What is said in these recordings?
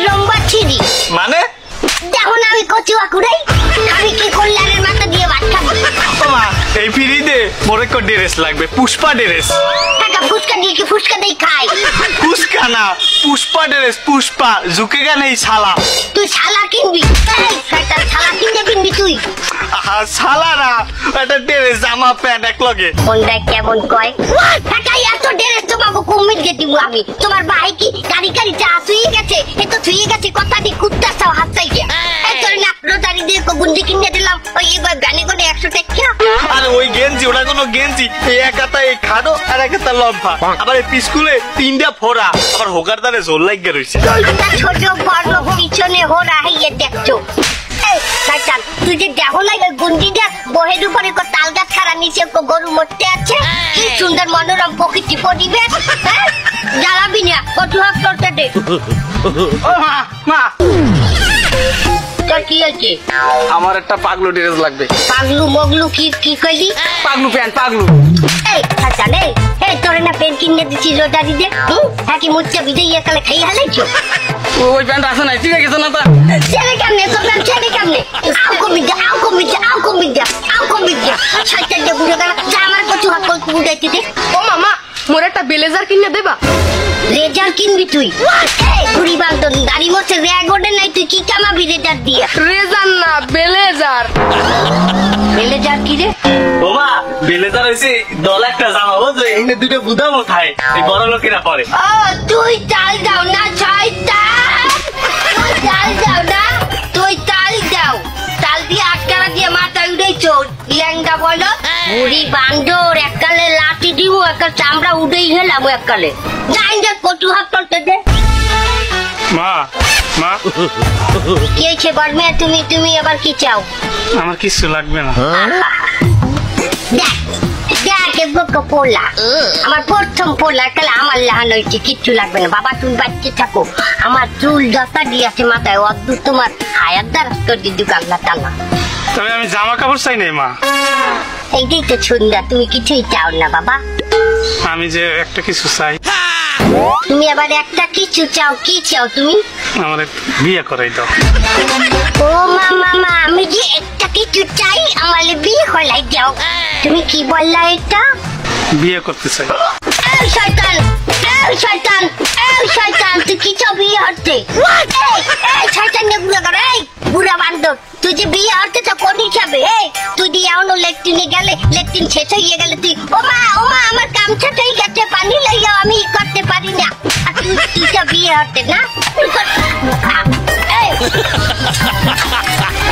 লম্বা ছিরি মানে দেখো না আমি কচুয়া কুড়াই আমি কি কল্যাণের মাথা দিয়ে ভাত খাবো মা এই ফ্রিতে মোর একটা ড্রেস লাগবে পুষ্পা ড্রেস টাকা ফুচকা দিয়ে কি ফুচকা দিয়ে খাই পুষ্কা না পুষ্পা ড্রেস পুষ্পা ঝুঁকেগা নেই শালা তুই শালা কিনবি এই শয়তান শালা কিনে কিনবি তুই শালা না একটা ড্রেস জামা প্যান্ট এক লগে কোনটা কেমন কয় টাকা এত ড্রেস তো বাবু কমিট দিয়ে দিব আমি তোমার ভাই কি গাড়ি গাড়ি চা থুয়ে গেছে এ তো থুয়ে গেছে কথা দি কুত্তা চাও হাত চাইকে এই তোর না রোটারি দিয়ে গুন্ডি কিনে দিলাম ওই এবার গানে করে 100 টাকা আরে ওই গেঞ্জি ওটা কোনো গেঞ্জি এই এক হাতা এই খাড়ো আর এক হাতা লম্বা আবার এই পিছকুলে 3টা ফোড়া আবার হোগার দারে জোর লাগিয়ে রয়েছে ছোট বড় পিছনে হোরা হইয়ে দেখছো তুই যে দেখো না ওই গুন্ডিটা বহের উপরে তাল গাছ খাড়া নিচে গরু মরতে আছে কি সুন্দর মনোরম প্রকৃতি পরিবেশ জ্বালাবি না কত হাত করতে দে ও মা মা তোর কি আছে আমার একটা পাগলু ড্রেস লাগবে পাগলু মগলু কি কি কইলি পাগলু প্যান্ট পাগলু এই আচ্ছা নে এই তোরে না প্যান্ট কিনে দিছি রোটারি দে হ্যাঁ কি মুচ্চা বিদায় একালে খাই হালাইছো ওই প্যান্ট আছে না ঠিক আছে না তা ছেলে কেমনে তোর নাম ছেলে কেমনে আও কমিটা আও কমিটা আও কমিটা আও কমিটা ছয়টা দিয়ে বুড়ো গেল যা আমার কচু হাত কল বুড়াইতে দে ও মামা মোর একটা ব্লেজার কিনে দেবা রেজার কিনবি তুই এই বুড়ি বান্দর দাড়ি মোছে রেগোডে নাই তুই কি কামাবি রেজার দিয়ে রেজার না ব্লেজার ব্লেজার কি রে ওমা ব্লেজার হইছে দল একটা জামা বুঝছো এখানে দুটো বুদা মোথায় এই বড় লোকেরা পরে ও তুই চাল দাও না ছয়টা চাল দাও না তুই চাল দাও চাল দিয়ে আটকারা দিয়ে মাথায় উঠেছো ল্যাংটা বলো বুড়ি বান্দর এককালে লাঠি দিব একটা চামড়া উঠেই গেলাম এককালে যাই যে কচু হাত করতে দে মা মা কি হয়েছে বর্মে তুমি তুমি আবার কি চাও আমার কিছু লাগবে না দেখ দেখ বকো পোলা আমার প্রথম পোলা কালে আমার লাহান হয়েছে কিচ্ছু লাগবে না বাবা তুমি বাচ্চা থাকো আমার চুল দশটা দিয়েছে মাথায় অদ্ভুত তোমার হায়াত দ্বারা তোর দিদু কাল্লা টানা তবে আমি জামা কাপড় চাই নাই মা এইটাই তো সুন্দর তুমি কিছুই চাও না বাবা আমি যে একটা কিছু চাই তুমি আবার একটা কিছু চাও কি চাও তুমি আমার বিয়ে করাই দাও ও মামা আমি যে একটা কিছু চাই আমার বিয়ে করাই দাও তুমি কি বললা এটা বিয়ে করতে চাই এই শয়তান এই শয়তান এই শয়তান তুই কি চাও বিয়ে হতে এই শয়তান নে বুড়া করে এই বুড়া বান্দর তুই যে বিয়ে হতে তো কোন হিসাবে তুই দিয়ে এমন লেট্রিনে গেলে লেট্রিন শেষ হয়ে গেলে তুই ও মা আমার গামছা হয়ে গেছে পানি লইয়া আমি করতে পারি না আর তুই তো বিয়ে হতে না এই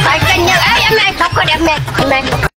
শয়তান নে এই আমি